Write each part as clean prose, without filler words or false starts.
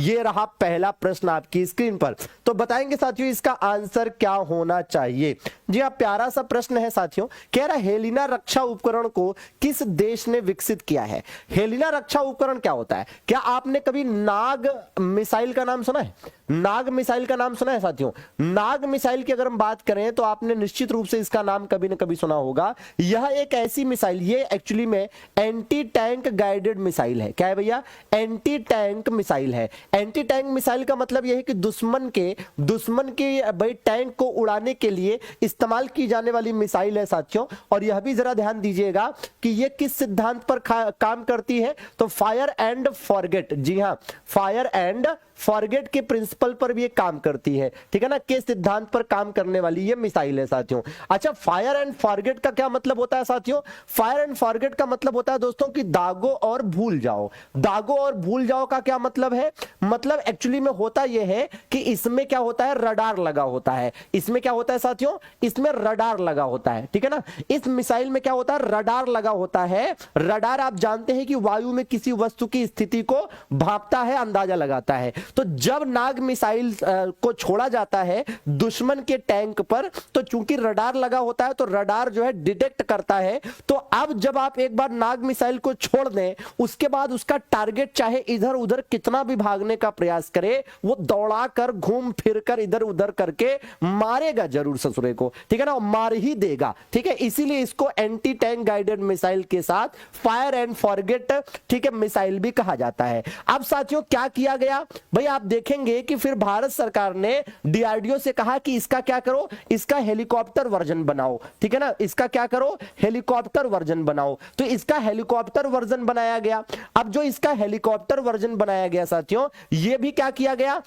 ये रहा पहला प्रश्न आपकी स्क्रीन पर। तो बताएंगे साथियों इसका आंसर क्या होना चाहिए। जी हाँ, प्यारा सा प्रश्न है साथियों। कह रहा हेलिना रक्षा उपकरण को किस देश ने विकसित किया है। हेलिना रक्षा उपकरण क्या होता है? क्या आपने कभी नाग मिसाइल का नाम सुना है? नाग मिसाइल का नाम सुना है साथियों? नाग मिसाइल की अगर हम बात करें तो आपने निश्चित रूप से इसका नाम कभी ना कभी सुना होगा। यह एक ऐसी मिसाइल, ये एक्चुअली में एंटी टैंक गाइडेड मिसाइल है। क्या है भैया? एंटी टैंक मिसाइल है। एंटी टैंक मिसाइल का मतलब यह है कि दुश्मन के भाई टैंक को उड़ाने के लिए इस्तेमाल की जाने वाली मिसाइल है साथियों। और यह भी जरा ध्यान दीजिएगा कि यह किस सिद्धांत पर काम करती है, तो फायर एंड फॉरगेट। जी हां, फायर एंड फॉरगेट के प्रिंसिपल पर भी ये काम करती है, ठीक है ना, के सिद्धांत पर काम करने वाली ये मिसाइल है साथियों। अच्छा, फायर एंड फॉरगेट का क्या मतलब होता है साथियों? फायर एंड फॉरगेट का मतलब होता है दोस्तों कि दागो और भूल जाओ। दागो और भूल जाओ का क्या मतलब है? मतलब एक्चुअली में होता यह है कि इसमें क्या होता है, रडार लगा होता है। इसमें क्या होता है साथियों? इसमें रडार लगा होता है, ठीक है ना। इस मिसाइल में क्या होता है, रडार लगा होता है। रडार आप जानते हैं कि वायु में किसी वस्तु की स्थिति को भांपता है, अंदाजा लगाता है। तो जब नाग मिसाइल को छोड़ा जाता है दुश्मन के टैंक पर, तो चूंकि रडार लगा होता है तो रडार जो है डिटेक्ट करता है। तो अब जब आप एक बार नाग मिसाइल को छोड़ दें, उसके बाद उसका टारगेट चाहे इधर उधर कितना भी भागने का प्रयास करे, वो दौड़ा कर घूम फिर कर इधर उधर करके मारेगा जरूर ससुरे को, ठीक है ना, मार ही देगा, ठीक है। इसीलिए इसको एंटी टैंक गाइडेड मिसाइल के साथ फायर एंड फॉरगेट, ठीक है, मिसाइल भी कहा जाता है। अब साथियों क्या किया गया भाई, आप देखेंगे कि फिर भारत सरकार ने डीआरडीओ से कहा कि इसका क्या करो, इसका हेलीकॉप्टर वर्जन बनाओ, ठीक है ना, इसका क्या करो, हेलीकॉप्टर वर्जन बनाओ। तो इसका हेलीकॉप्टर वर्जन बनाया गया। अब जो इसका हेलीकॉप्टर वर्जन बनाया गया साथियों, यह भी क्या किया गया,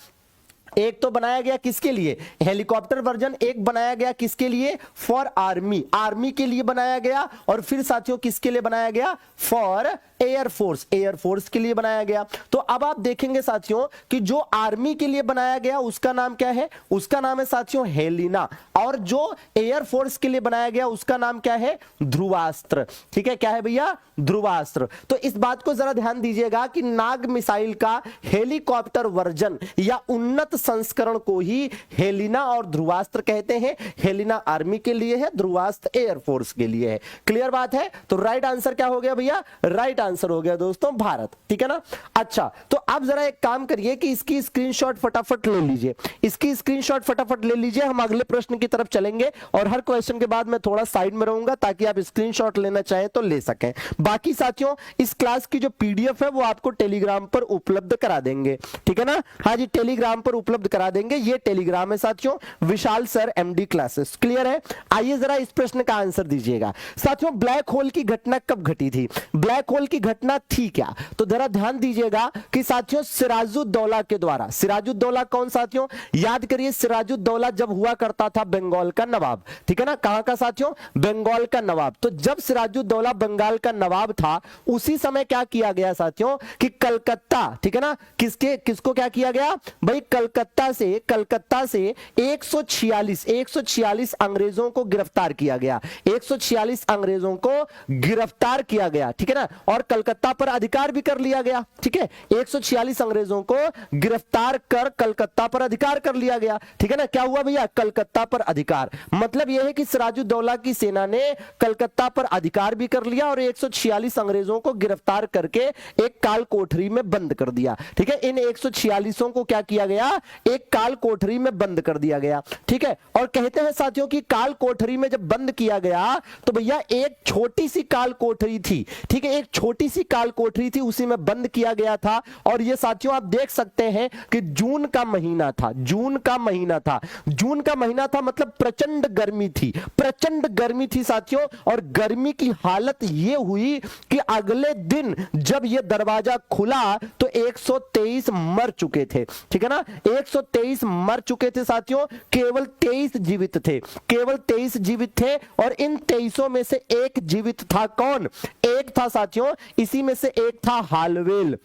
एक तो बनाया गया किसके लिए, हेलीकॉप्टर वर्जन एक बनाया गया किसके लिए, फॉर आर्मी, आर्मी के लिए बनाया गया। और फिर साथियों किसके लिए बनाया गया, फॉर एयरफोर्स, एयरफोर्स के लिए बनाया गया। तो अब आप देखेंगे साथियों कि जो आर्मी के लिए बनाया गया उसका नाम क्या है, उसका नाम है साथियों हेलिना। और जो एयरफोर्स के लिए बनाया गया उसका नाम क्या है, ध्रुवास्त्र, ठीक है। क्या है भैया, ध्रुवास्त्र। तो इस बात को जरा ध्यान दीजिएगा कि नाग मिसाइल का हेलीकॉप्टर वर्जन या उन्नत संस्करण को ही हेलिना और ध्रुवास्त्र कहते हैं। हेलिना आर्मी के लिए है, ध्रुवास्त्र एयरफोर्स के लिए है। क्लियर बात है? तो राइट आंसर क्या हो गया भैया, राइट आंसर हो गया दोस्तों भारत, ठीक है ना। अच्छा, तो अब जरा एक काम करिए कि इसकी स्क्रीनशॉट फटाफट ले लीजिए, इसकी स्क्रीनशॉट फटाफट ले लीजिए। हम अगले प्रश्न की तरफ चलेंगे और हर क्वेश्चन के बाद मैं थोड़ा साइड में रहूंगा ताकि आप स्क्रीनशॉट लेना चाहें तो ले सकें। बाकी साथियों इस क्लास की जो पीडीएफ है वो आपको टेलीग्राम पर उपलब्ध करा देंगे, ठीक है ना। हाँ जी, टेलीग्राम पर उपलब्ध करा देंगे। ये टेलीग्राम है साथियों, विशाल सर एमडी क्लासेस। क्लियर है? आइए जरा इस प्रश्न का आंसर दीजिएगा साथियों। ब्लैक होल की घटना कब घटी थी? ब्लैक होल की घटना थी क्या? तो जरा ध्यान दीजिएगा कि साथियों सिराजुद्दौला के द्वारा, सिराजुद्दौला कौन साथियों, याद करिए, सिराजुद्दौला जब हुआ करता था बंगाल का नवाब, ठीक है ना। कहां का साथियों, बंगाल का नवाब। तो जब सिराजुद्दौला बंगाल का नवाब था उसी समय क्या किया गया साथियों कि कलकत्ता, ठीक है ना, किसको क्या किया गया भाई, कलकत्ता से 146 अंग्रेजों को गिरफ्तार किया गया, 146 अंग्रेजों को गिरफ्तार किया गया, ठीक है ना। और कलकत्ता पर अधिकार भी कर लिया गया, ठीक है। 146 अंग्रेजों को गिरफ्तार कर कलकत्ता पर अधिकार कर लिया गया, ठीक है ना। क्या हुआ भैया, कलकत्ता पर अधिकार। मतलब यह है कि सिराजुद्दौला की सेना ने कलकत्ता पर अधिकार भी कर लिया और 146 अंग्रेजों को गिरफ्तार करके एक काल कोठरी में बंद कर दिया, ठीक है। इन 146 को क्या किया गया, एक काल कोठरी में बंद कर दिया गया, ठीक है। और कहते हैं साथियों कि काल कोठरी में जब बंद किया गया तो भैया एक छोटी सी काल कोठरी थी, ठीक है, एक छोटी सी काल कोठरी थी, उसी में बंद किया गया था। और ये साथियों आप देख सकते हैं कि जून का महीना था, जून का महीना था, जून का महीना था, मतलब प्रचंड गर्मी थी, प्रचंड गर्मी थी साथियों। और गर्मी की हालत ये हुई कि अगले दिन जब ये दरवाजा खुला तो 123 मर चुके थे, ठीक है ना, 123 मर चुके थे साथियों। केवल 23 जीवित थे, केवल 23 जीवित थे। और इन 23 में से एक जीवित था, कौन, एक था साथियों, इसी में से एक था हालवेल।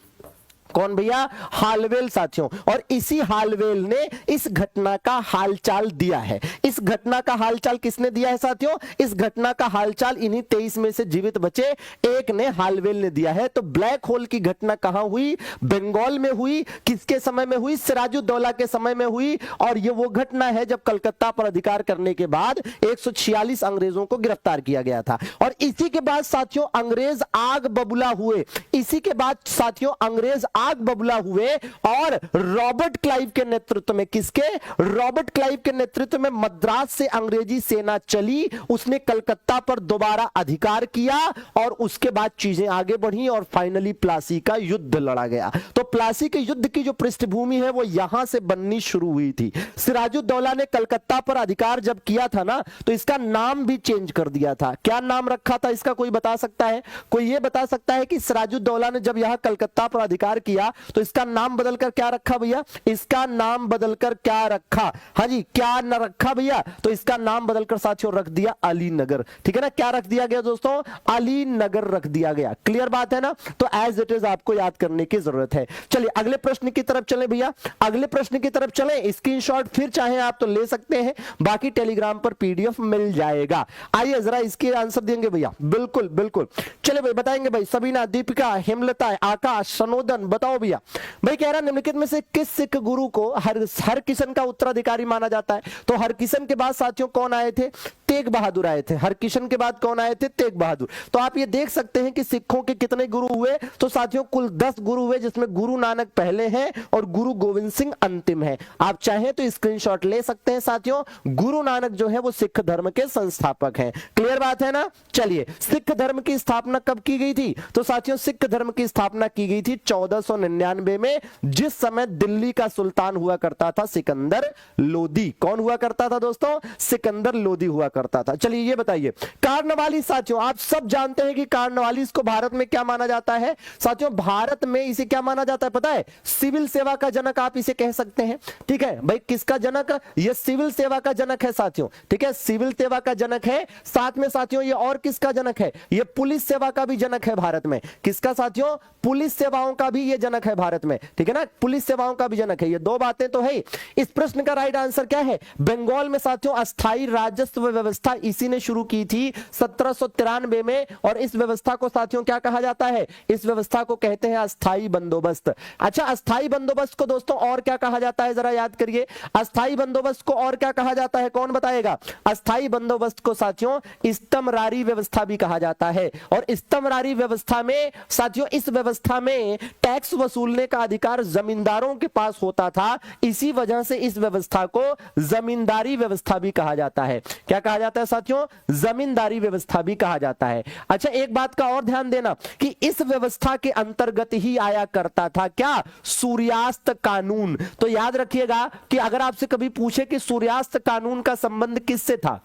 कौन भैया? हालवेल साथियों। और इसी हालवेल ने इस घटना का हालचाल दिया है। इस घटना का हालचाल किसने दिया है साथियों? इस घटना का हालचाल इन्हीं 23 में से जीवित बचे एक ने, हालवेल ने दिया है। तो ब्लैक होल की घटना कहां हुई? बंगाल में हुई। किसके समय में हुई? सिराजुद्दौला के समय में हुई। और यह वो घटना है जब कलकत्ता पर अधिकार करने के बाद 146 अंग्रेजों को गिरफ्तार किया गया था। और इसी के बाद साथियों अंग्रेज आग बबूला हुए। इसी के बाद साथियों अंग्रेज आग बबूला हुए और रॉबर्ट क्लाइव के नेतृत्व में, किसके? रॉबर्ट क्लाइव के नेतृत्व में मद्रास से अंग्रेजी सेना चली। उसने कलकत्ता पर दोबारा अधिकार किया और उसके बाद चीजें आगे बढ़ी और फाइनली प्लासी का युद्ध लड़ा गया। तो प्लासी के युद्ध की जो पृष्ठभूमि है वो यहां से बननी शुरू हुई थी। सिराजुद्दौला ने कलकत्ता पर अधिकार जब किया था ना, तो इसका नाम भी चेंज कर दिया था। क्या नाम रखा था इसका? कोई बता सकता है? कोई ये बता सकता है कि सिराजुद्दौला ने जब यहां कलकत्ता पर अधिकार किया तो इसका नाम बदलकर क्या रखा भैया? इसका नाम बदलकर क्या रखा? हाँ जी, क्या न रखा भैया? तो इसका नाम बदलकर साथियों रख दिया अली नगर। ठीक है ना? क्या रख दिया गया दोस्तों? अली नगर रख दिया गया। क्लियर बात है ना? तो एज इट इज आपको याद करने की जरूरत है। चलिए अगले प्रश्न की तरफ चले भैया, अगले प्रश्न की तरफ चले। स्क्रीनशॉट फिर चाहे आप तो ले सकते हैं, बाकी टेलीग्राम पर पीडीएफ मिल जाएगा। आइए जरा इसके आंसर देंगे भैया। बिल्कुल बिल्कुल, चले भाई बताएंगे भाई। सबीना, दीपिका, हेमलता, आकाश, सनोदन, बताओ भैया। भाई कह रहा निम्नलिखित में से किस सिख गुरु को हरकिशन का उत्तराधिकारी माना जाता है? तो हरकिशन के बाद साथियों कौन आए थे? तेग बहादुर आए थे। हरकिशन के बाद कौन आए थे? तेग बहादुर। तो आप ये देख सकते हैं कि सिखों के कितने गुरु हुए? तो साथियों कुल 10 गुरु हुए, जिसमें गुरु नानक पहले हैं और गुरु गोविंद सिंह अंतिम है। आप चाहें तो स्क्रीनशॉट ले सकते हैं साथियों। गुरु नानक जो है वो सिख धर्म के संस्थापक हैं। क्लियर बात है ना? चलिए, सिख धर्म की स्थापना कब की गई थी? तो साथियों सिख धर्म की स्थापना की गई थी 1499 में, जिस समय दिल्ली का सुल्तान हुआ करता था सिकंदर लोदी। कौन हुआ करता था दोस्तों? सिकंदर लोदी हुआ करता था। चलिए ये बताइए, कार्नवालिस साथियों आप सब जानते हैं कि कार्नवालिस को भारत में क्या माना जाता है? साथियों भारत में इसे क्या माना जाता है पता है? सिविल सेवा का जनक आप इसे कह सकते हैं। ठीक है भाई, किसका जनक? ये सिविल सेवा का जनक है साथियों। ठीक है, सिविल सेवा का जनक है। साथ में साथियों ये और किसका जनक है? ये पुलिस सेवा का भी जनक है भारत में। किसका साथियों? पुलिस सेवाओं का भी ये जनक है भारत में। ठीक है ना? पुलिस सेवाओं का भी जनक है। ये दो बातें तो है। इस प्रश्न का राइट आंसर क्या है? बंगाल में साथियों अस्थाई राजस्व व्यवस्था इसी ने शुरू की थी 1793 में। और इस व्यवस्था को साथियों क्या कहा जाता है? इस व्यवस्था को कहते हैं अस्थाई बंदोबस्त। अच्छा, अस्थाई बंदोबस्त को दोस्तों और क्या कहा जाता है? जरा याद करिए, अस्थाई बंदोबस्त को और क्या कहा जाता है? कौन बताएगा? अस्थाई बंदोबस्त को साथियों इस्तमरारी व्यवस्था भी कहा जाता है। और इस्तमरारी व्यवस्था में साथियों, इस व्यवस्था में टैक्स वसूलने का अधिकार जमींदारों के पास होता था। इसी वजह से इस व्यवस्था को जमींदारी व्यवस्था भी कहा जाता है। क्या कहा जाता है साथियों? जमींदारी व्यवस्था भी कहा जाता है। अच्छा, एक बात का और ध्यान देना कि इस व्यवस्था के अंतर्गत ही आया करता था क्या? सूर्यास्त कानून। तो याद रखिएगा कि अगर आपसे कभी पूछे कि सूर्यास्त कानून का संबंध किससे था,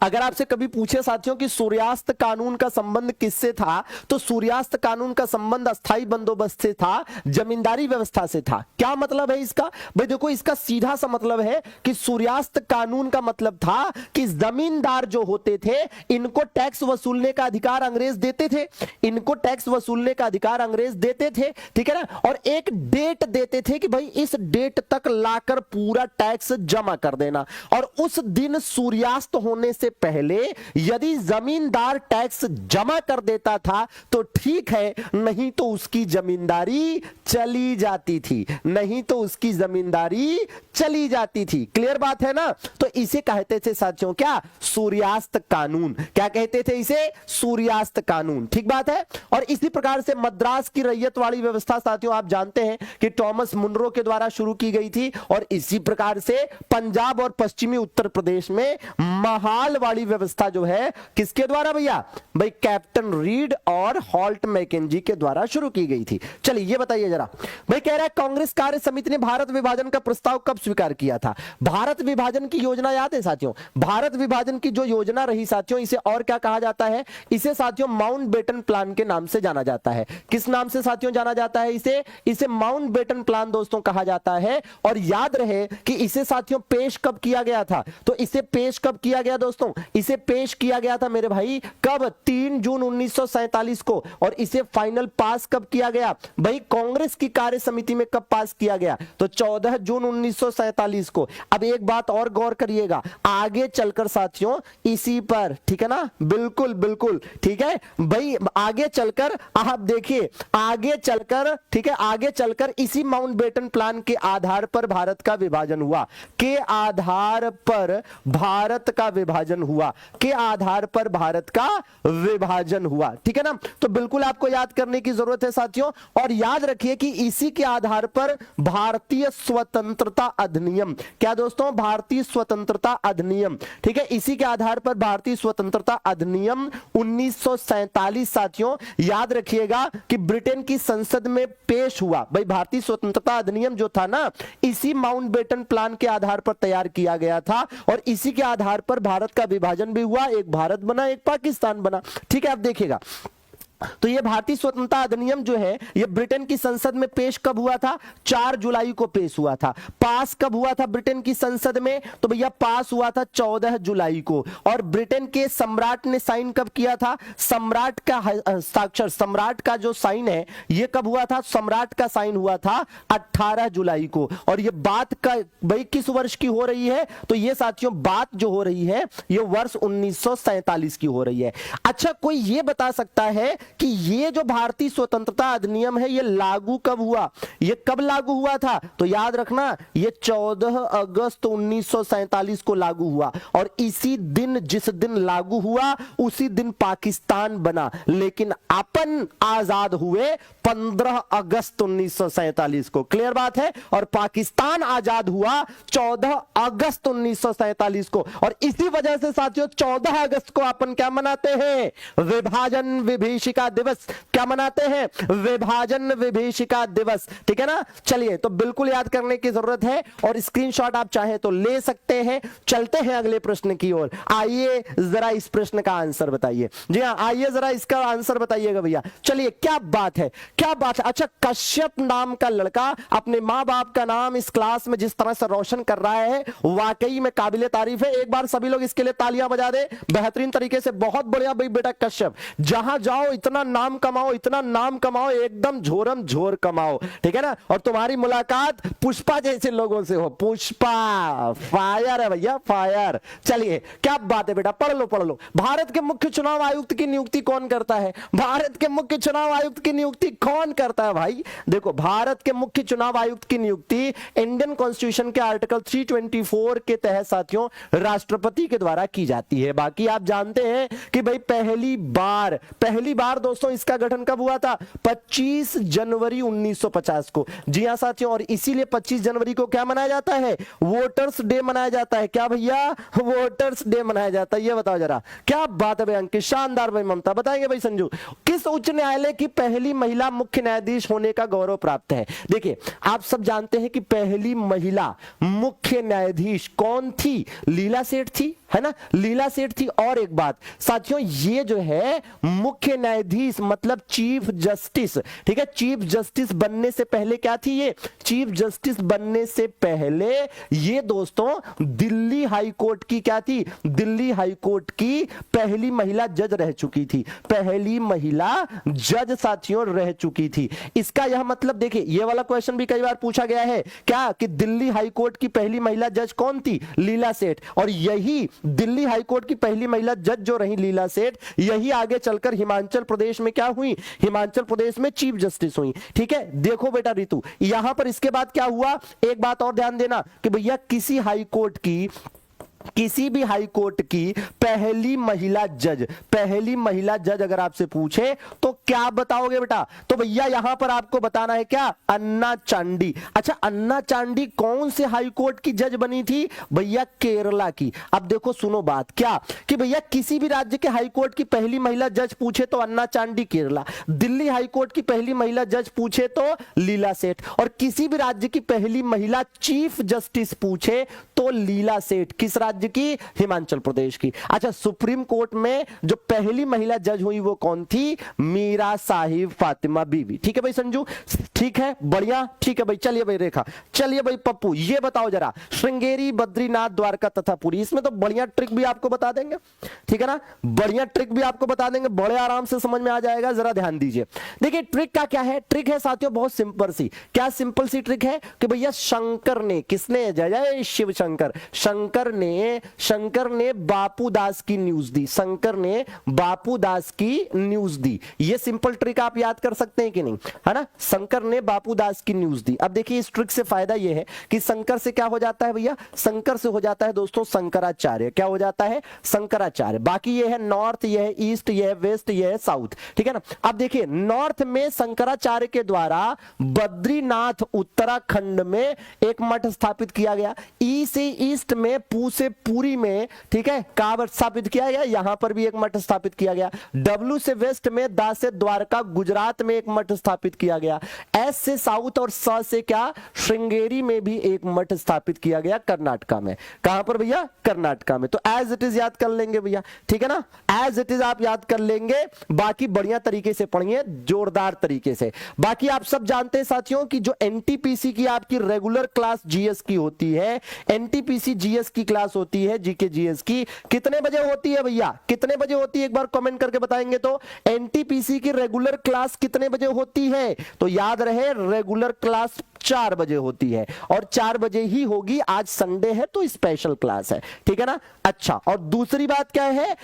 अगर आपसे कभी पूछे साथियों कि सूर्यास्त कानून का संबंध किससे था, तो सूर्यास्त कानून का संबंध अस्थाई बंदोबस्त से था, जमींदारी व्यवस्था से था। क्या मतलब है इसका? भाई देखो, इसका सीधा सा मतलब है कि सूर्यास्त कानून का मतलब था कि जमींदार जो होते थे इनको टैक्स वसूलने का अधिकार अंग्रेज देते थे। इनको टैक्स वसूलने का अधिकार अंग्रेज देते थे। ठीक है ना? और एक डेट देते थे कि भाई इस डेट तक लाकर पूरा टैक्स जमा कर देना। और उस दिन सूर्यास्त होने से पहले यदि जमींदार टैक्स जमा कर देता था तो ठीक है, नहीं तो उसकी जमींदारी चली जाती थी। नहीं तो उसकी जमींदारी चली जाती थी। क्लियर बात है ना? तो इसे कहते थे साथियों क्या? सूर्यास्त कानून। क्या कहते थे इसे? सूर्यास्त कानून। ठीक बात है। और इसी प्रकार से मद्रास की रैयतवाड़ी व्यवस्था साथियों आप जानते हैं कि टॉमस मुनरो के द्वारा शुरू की गई थी। और इसी प्रकार से पंजाब और पश्चिमी उत्तर प्रदेश में हाल वाली व्यवस्था जो है किसके द्वारा भैया? भाई कैप्टन रीड और हॉल्ट मैकेंजी के द्वारा शुरू की गई थी। चलिए ये बताइए जरा, भाई कह रहा है कांग्रेस कार्य समिति ने भारत विभाजन का प्रस्ताव कब स्वीकार किया था? भारत विभाजन की योजना याद है साथियों? भारत विभाजन की जो योजना रही साथियों, इसे और क्या कहा जाता है? इसे साथियों माउंटबेटन प्लान के नाम से जाना जाता है। किस नाम से साथियों जाना जाता है इसे? इसे माउंटबेटन प्लान दोस्तों कहा जाता है। और याद रहे कि इसे साथियों पेश कब किया गया था? तो इसे पेश कब किया गया गया दोस्तों, इसे पेश किया गया था मेरे भाई कब, 3 जून 1947 को। और इसे फाइनल पास कब किया गया भाई, कांग्रेस की कार्य समिति में कब पास किया गया, तो 14 जून 1947 को। अब एक बात और गौर करिएगा, आगे चलकर साथियों इसी पर, ठीक है ना, बिल्कुल बिल्कुल ठीक है भाई, आगे चलकर आप देखिए, आगे चलकर, ठीक है, आगे चलकर इसी माउंटबेटन प्लान के आधार पर भारत का विभाजन हुआ, के आधार पर भारत का विभाजन हुआ, के आधार पर भारत का विभाजन हुआ, ठीक है ना। तो बिल्कुल आपको याद करने की जरूरत है साथियों, और याद रखिए कि इसी के आधार पर भारतीय स्वतंत्रता अधिनियम, क्या दोस्तों, भारतीय स्वतंत्रता अधिनियम, ठीक है, इसी के आधार पर भारतीय स्वतंत्रता अधिनियम 1947 साथियों याद रखिएगा कि ब्रिटेन की संसद में पेश हुआ। भाई भारतीय स्वतंत्रता अधिनियम जो था ना, इसी माउंटबेटन प्लान के आधार पर तैयार किया गया था, और इसी के आधार पर भारत का विभाजन भी हुआ, एक भारत बना, एक पाकिस्तान बना, ठीक है। आप देखिएगा, तो यह भारतीय स्वतंत्रता अधिनियम जो है, यह ब्रिटेन की संसद में पेश कब हुआ था, 4 जुलाई को पेश हुआ था। पास कब हुआ था ब्रिटेन की संसद में, तो भैया पास हुआ था 14 जुलाई को। और ब्रिटेन के सम्राट ने साइन कब किया था, सम्राट का हस्ताक्षर, सम्राट का जो साइन है यह कब हुआ था, सम्राट का साइन हुआ था 18 जुलाई को। और यह बात का भाई किस वर्ष की हो रही है, तो यह साथियों बात जो हो रही है यह वर्ष 1947 की हो रही है। अच्छा, कोई यह बता सकता है कि ये जो भारतीय स्वतंत्रता अधिनियम है ये लागू कब हुआ, ये कब लागू हुआ था, तो याद रखना ये 14 अगस्त 1947 को लागू हुआ। और इसी दिन, जिस दिन लागू हुआ उसी दिन पाकिस्तान बना, लेकिन अपन आजाद हुए 15 अगस्त 1947 को, क्लियर बात है। और पाकिस्तान आजाद हुआ 14 अगस्त 1947 को। और इसी वजह से साथियों 14 अगस्त को अपन क्या मनाते हैं, विभाजन विभीषिका दिवस, क्या मनाते हैं, विभाजन विभीषिका दिवस, ठीक है ना। चलिए, तो बिल्कुल याद करने की जरूरत है, और स्क्रीनशॉट आप चाहे तो ले सकते हैं। चलते हैं अगले प्रश्न की ओर। आइए जरा इस प्रश्न का आंसर बताइए। जी हाँ, आइए जरा इसका आंसर बताइएगा भैया। चलिए, क्या बात है, क्या बात है। अच्छा, कश्यप नाम का लड़का अपने मां बाप का नाम इस क्लास में जिस तरह से रोशन कर रहा है, वाकई में काबिले तारीफ है। एक बार सभी लोग इसके लिए तालियां बजा दे बेहतरीन तरीके से। बहुत बढ़िया भाई बेटा कश्यप, जहां जाओ इतना नाम कमाओ, इतना नाम कमाओ, एकदम झोरम झोर कमाओ, ठीक है ना। और तुम्हारी मुलाकात पुष्पा जैसे लोगों से हो। पुष्पा फायर है भैया, फायर। चलिए, क्या बात है बेटा, पढ़ लो पढ़ लो। भारत के मुख्य चुनाव आयुक्त की नियुक्ति कौन करता है, भारत के मुख्य चुनाव आयुक्त की नियुक्ति कौन करता है भाई। देखो, भारत के मुख्य चुनाव आयुक्त की नियुक्ति इंडियन कॉन्स्टिट्यूशन के आर्टिकल 324 के तहत साथियों राष्ट्रपति के द्वारा की जाती है। बाकी आप जानते हैं कि भाई पहली बार दोस्तों इसका गठन कब हुआ था, 25 जनवरी 1950 को। जी हां साथियों, और इसीलिए 25 जनवरी को क्या मनाया जाता है, वोटर्स डे मनाया जाता है। क्या भैया, वोटर्स डे मनाया जाता है। ये बताओ जरा, क्या बात है भाई अंकित, शानदार भाई ममता। बताएंगे भाई संजू, किस उच्च न्यायालय की पहली महिला मुख्य न्यायाधीश होने का गौरव प्राप्त है। देखिए, आप सब जानते हैं कि पहली महिला मुख्य न्यायाधीश कौन थी, लीला सेठ थी, है ना, लीला सेठ थी। और एक बात साथियों, ये जो है मुख्य न्यायाधीश मतलब चीफ जस्टिस, ठीक है, चीफ जस्टिस बनने से पहले क्या थी, ये चीफ जस्टिस बनने से पहले ये दोस्तों दिल्ली हाई कोर्ट की क्या थी, दिल्ली हाई कोर्ट की पहली महिला जज रह चुकी थी, पहली महिला जज साथियों रह चुकी थी। इसका यह मतलब देखिए, ये वाला क्वेश्चन भी कई बार पूछा गया है क्या, कि दिल्ली हाई कोर्ट की पहली महिला जज कौन थी, लीला सेठ। और यही दिल्ली हाई कोर्ट की पहली महिला जज जो रही लीला सेठ, यही आगे चलकर हिमाचल प्रदेश में क्या हुई, हिमाचल प्रदेश में चीफ जस्टिस हुई। ठीक है, देखो बेटा रितु, यहां पर इसके बाद क्या हुआ, एक बात और ध्यान देना कि भैया किसी हाई कोर्ट की, किसी भी हाई कोर्ट की पहली महिला जज अगर आपसे पूछे तो क्या बताओगे बेटा, तो भैया यहां पर आपको बताना है क्या, अन्ना चांडी। अच्छा, अन्ना चांडी कौन से हाई कोर्ट की जज बनी थी, भैया केरला की। अब देखो सुनो बात, क्या कि भैया किसी भी राज्य के हाई कोर्ट की पहली महिला जज पूछे तो अन्ना चांडी केरला, दिल्ली हाई कोर्ट की पहली महिला जज पूछे तो लीला सेठ, और किसी भी राज्य की पहली महिला चीफ जस्टिस पूछे तो लीला सेठ किस राज्य की? हिमाचल प्रदेश की। अच्छा, सुप्रीम कोर्ट में जो पहली महिला जज हुई वो कौन थी? मीरा साहिब फातिमा बीवी। ठीक है भाई संजू, ठीक है, बढ़िया, ठीक है भाई। चलिए भाई रेखा, चलिए भाई पप्पू, ये बताओ जरा, श्रृंगेरी, बद्रीनाथ, द्वारका तथा पुरी, इसमें तो बढ़िया ट्रिक भी आपको बता देंगे, ठीक है ना, बढ़िया ट्रिक भी आपको बता देंगे, बड़े आराम से समझ में आ जाएगा। जरा ध्यान दीजिए, देखिए ट्रिक का क्या है? ट्रिक है साथियों बहुत सिंपल सी। क्या सिंपल सी ट्रिक है कि भैया शंकर ने, किसने? जय जय शिव शंकर, शंकर ने बापू दास की न्यूज दी, शंकर ने बापू दास की न्यूज दी। ये सिंपल ट्रिक आप याद कर सकते हैं कि नहीं, है ना? शंकर ने बापू दास की न्यूज दी। अब देखिए इस ट्रिक से फायदा यह है कि शंकर से क्या हो जाता है भैया? शंकर से हो जाता है दोस्तों शंकराचार्य। क्या हो जाता है? शंकराचार्य। बाकी ये है नॉर्थ, ये है ईस्ट, ये है वेस्ट, ये है साउथ, ठीक है ना। अब देखिए नॉर्थ में शंकराचार्य के द्वारा बद्रीनाथ उत्तराखंड में एक मठ स्थापित किया गया। ई से ईस्ट में, पू से पुरी में, ठीक है, कहां स्थापित किया गया? यहां पर भी एक मठ स्थापित किया गया। डब्ल्यू से वेस्ट में, दा से द्वारका गुजरात में एक मठ स्थापित किया गया। एस से साउथ और स से क्या? श्रृंगेरी में भी एक मठ स्थापित किया गया कर्नाटका में। कहां पर भैया? कर्नाटका में। तो एज इट इज याद कर लेंगे भैया, ठीक है ना, एज इट इज आप याद कर लेंगे। बाकी बढ़िया तरीके से पढ़िए, जोरदार तरीके से। बाकी आप सब जानते हैं साथियों कि जो एनटीपीसी की आपकी रेगुलर क्लास जीएस की होती है, एनटीपीसी जीएस की क्लास होती है, जीके जीएस की, कितने बजे होती है भैया? कितने बजे होती है? एक बार कमेंट करके बताएंगे तो। एनटीपीसी की रेगुलर क्लास कितने बजे होती है? तो याद रहे रेगुलर क्लास 4 बजे होती है, और 4 बजे ही होगी। आज संडे है तो स्पेशल क्लास है, ठीक है ना। अच्छा, और दूसरी बात क्या है?